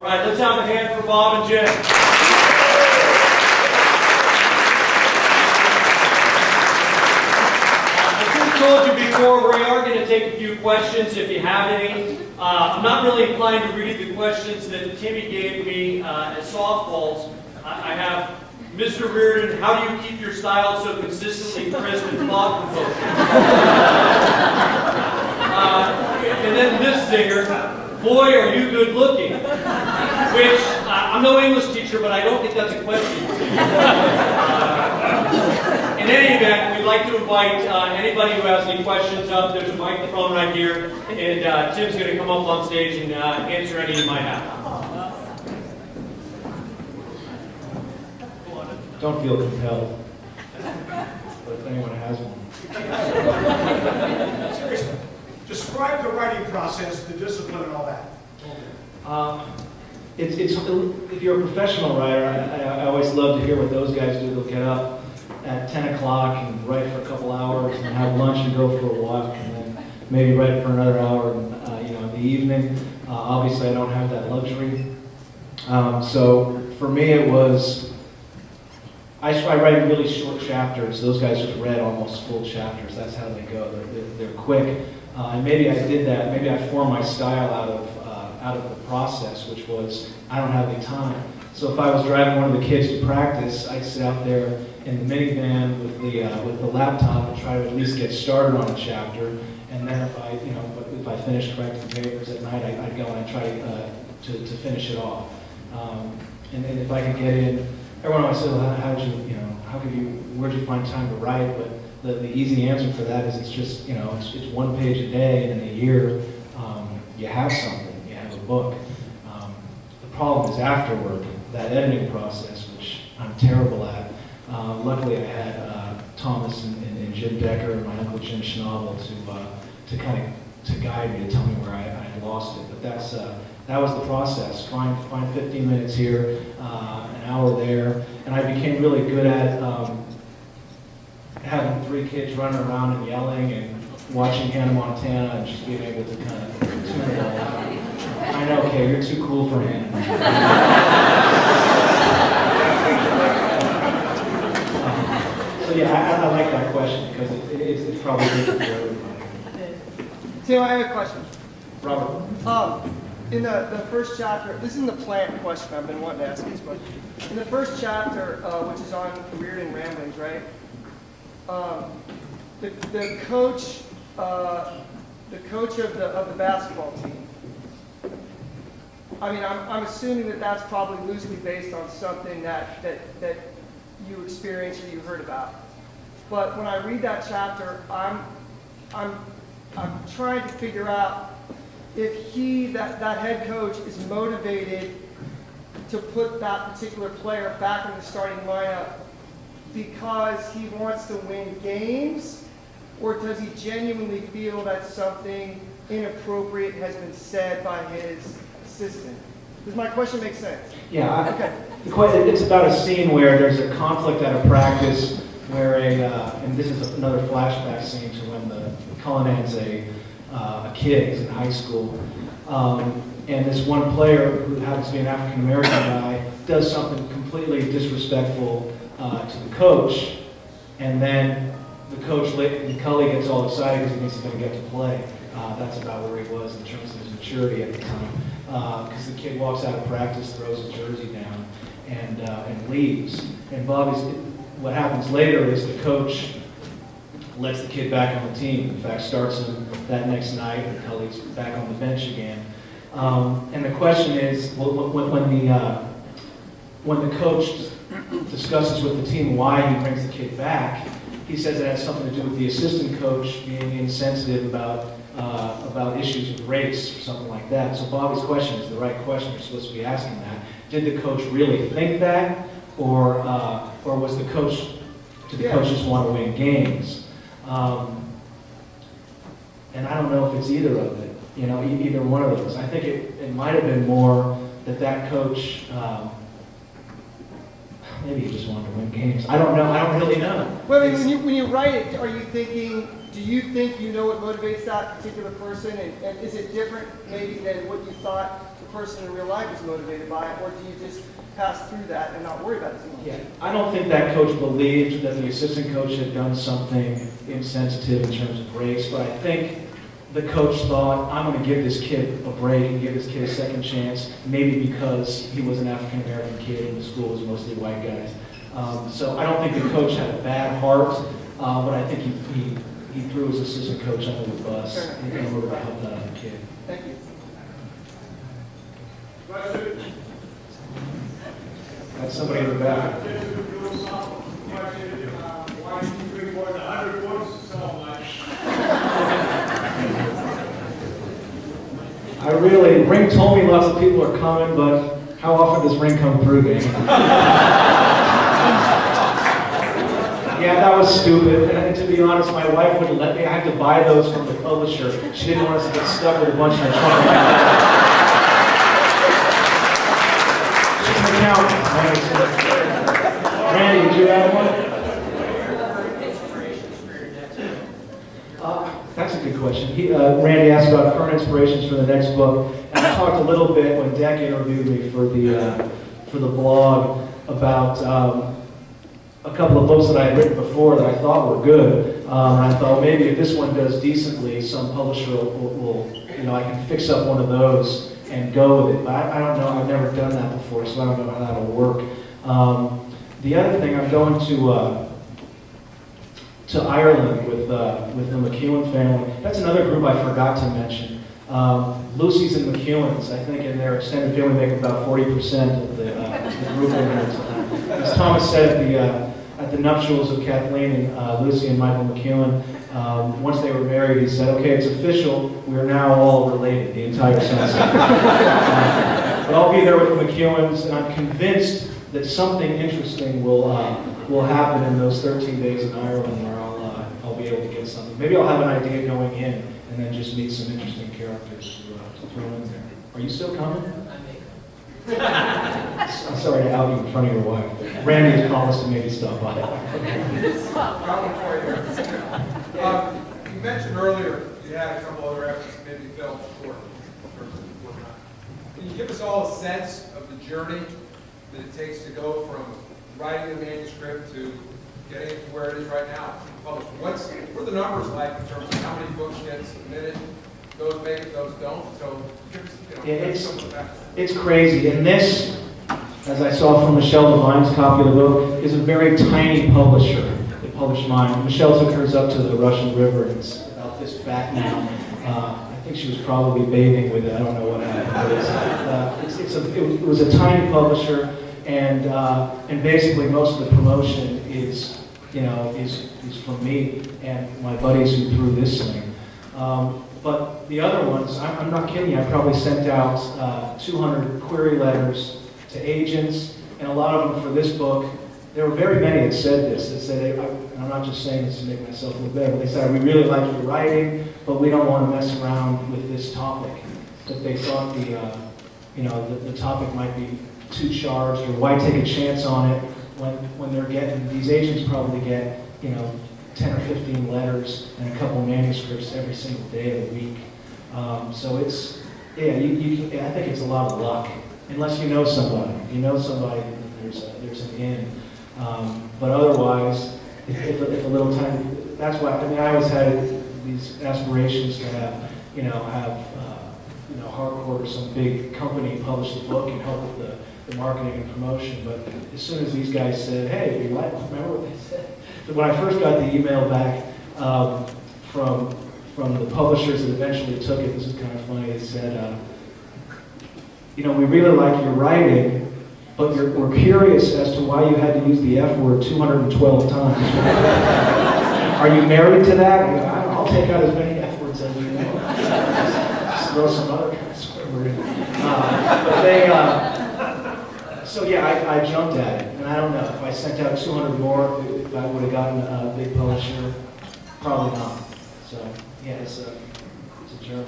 All right, let's have a hand for Bob and Jim. I told you before, we are going to take a few questions if you have any. I'm not really inclined to read the questions that Timmy gave me as softballs. I have Mr. Reardon, how do you keep your style so consistently crisp and thought-provoking? And then this zinger, boy, are you good looking. Which, I'm no English teacher, but I don't think that's a question. In any event, we'd like to invite anybody who has any questions up. There's a microphone right here, and Tim's going to come up on stage and answer any you might have. Don't feel compelled, but if anyone has one. Seriously, describe the writing process, the discipline, and all that. If you're a professional writer, I always love to hear what those guys do. They'll get up at 10 o'clock and write for a couple hours, and have lunch and go for a walk, and then maybe write for another hour in the evening. Obviously, I don't have that luxury. So for me, it was. I write really short chapters. Those guys just read almost full chapters. That's how they go. They're quick. And maybe I did that. Maybe I formed my style out of the process, which was I don't have any time. So if I was driving one of the kids to practice, I'd sit out there in the minivan with the laptop and try to at least get started on a chapter. And then if I finished correcting papers at night, I'd go and I'd try to finish it off. And if I could get in. Everyone always says, well, where'd you find time to write? But the easy answer for that is it's just, it's one page a day, and in a year, you have something, you have a book. The problem is afterward, that editing process, which I'm terrible at. Luckily, I had Thomas and Jim Decker and my uncle Jim Schnabel to guide me, to tell me where I had lost it. But that was the process. Find 15 minutes here, an hour there, and I became really good at having 3 kids running around and yelling and watching Hannah Montana and just being able to kind of tune it all out. I know, Kay, you're too cool for Hannah. So yeah, I like that question because it's probably different for everybody. Tim, I have a question. Robert. In the first chapter, this is the plant question I've been wanting to ask this question. In the first chapter, which is on Reardon Ramblings, right? The coach of the basketball team. I mean, I'm assuming that that's probably loosely based on something that you experienced or you heard about. But when I read that chapter, I'm trying to figure out if that head coach is motivated to put that particular player back in the starting lineup because he wants to win games, or does he genuinely feel that something inappropriate has been said by his assistant? Does my question make sense? Yeah. Okay. It's about a scene where there's a conflict at a practice where and this is another flashback scene to when the Cullinan's a kid, he's in high school, and this one player who happens to be an African-American guy does something completely disrespectful to the coach, and then the Cully gets all excited because he thinks he's going to get to play. That's about where he was in terms of his maturity at the time, because the kid walks out of practice, throws his jersey down, and leaves. And what happens later is the coach lets the kid back on the team. In fact, starts him that next night, and Cully's back on the bench again. And the question is, when the coach discusses with the team why he brings the kid back, he says it has something to do with the assistant coach being insensitive about issues with race or something like that. So Bobby's question is the right question. You're supposed to be asking that. Did the coach really think that, or was the coach? Did the coach just want to win games? And I don't know if it's either of it, either one of those. I think it might have been more that coach maybe he just wanted to win games. I don't know. I don't really know. Well, I mean, when you write it, are you thinking, do you think you know what motivates that particular person? And is it different maybe than what you thought the person in real life was motivated by? Or do you just pass through that and not worry about it too much? Yeah, I don't think that coach believed that the assistant coach had done something insensitive in terms of race, but I think the coach thought, I'm going to give this kid a break and give this kid a second chance, maybe because he was an African-American kid and the school was mostly white guys. So I don't think the coach had a bad heart, but I think he threw his assistant coach under the bus in order to help that other kid. Thank you. That's somebody in the back. Why do you drink more than 100 books so much? Ring told me lots of people are coming, but how often does Ring come through, gang? Yeah, that was stupid. And to be honest, my wife wouldn't let me. I had to buy those from the publisher. She didn't want us to get stuck with a bunch in the trunk. She's an accountant. Randy, did you have one? That's a good question. Randy asked about current inspirations for the next book. And I talked a little bit when Deck interviewed me for the blog about a couple of books that I had written before that I thought were good. And I thought maybe if this one does decently, some publisher will I can fix up one of those and go with it. But I don't know. I've never done that before, so I don't know how that'll work. The other thing, I'm going to Ireland with the McEwen family. That's another group I forgot to mention. Lucy's and McEwen's, I think in their extended family make about 40% of the group members. As Thomas said at the nuptials of Kathleen and Lucy and Michael McEwen, once they were married, he said, okay, it's official, we are now all related, the entire sunset. But I'll be there with the McEwens, and I'm convinced that something interesting will happen in those 13 days in Ireland where I'll be able to get something. Maybe I'll have an idea going in and then just meet some interesting characters to throw in there. Are you still coming? I'm sorry to out you in front of your wife. Randy has promised to maybe stop by. Problem for you. You mentioned earlier you had a couple other efforts that maybe fell short in terms of working on. Can you give us all a sense of the journey that it takes to go from writing a manuscript to getting it to where it is right now, published? What are the numbers like in terms of how many books get submitted? Those make it, those don't. So give us some of the facts. It's crazy. And this, as I saw from Michelle Devine's copy of the book, is a very tiny publisher that published mine. Michelle took hers up to the Russian River, and it's about this fat now. I think she was probably bathing with it. I don't know what happened. But it was a tiny publisher, and basically most of the promotion is from me and my buddies who threw this thing. But the other ones, I'm not kidding you, I probably sent out 200 query letters to agents, and a lot of them for this book. There were very many that said this, that said, and I'm not just saying this to make myself look better, but they said, we really like your writing, but we don't want to mess around with this topic. That they thought the topic might be too charged, or why take a chance on it when they're getting, these agents probably get, 10 or 15 letters and a couple manuscripts every single day of the week. So it's, I think it's a lot of luck, unless you know somebody. If you know somebody, there's an in. But otherwise, if a little time, that's why, I always had these aspirations to have Harcourt or some big company publish the book and help with the marketing and promotion. But as soon as these guys said, hey, remember what they said? When I first got the email back from the publishers that eventually took it, this is kind of funny, they said, we really like your writing, but we're curious as to why you had to use the F word 212 times. Are you married to that? I'll take out as many F words as you know. Just throw some other kind of swear word in. But they, so yeah, I jumped at it, and I don't know, if I sent out 200 more, if I would have gotten a big publisher, probably not. So yeah, it's a journey.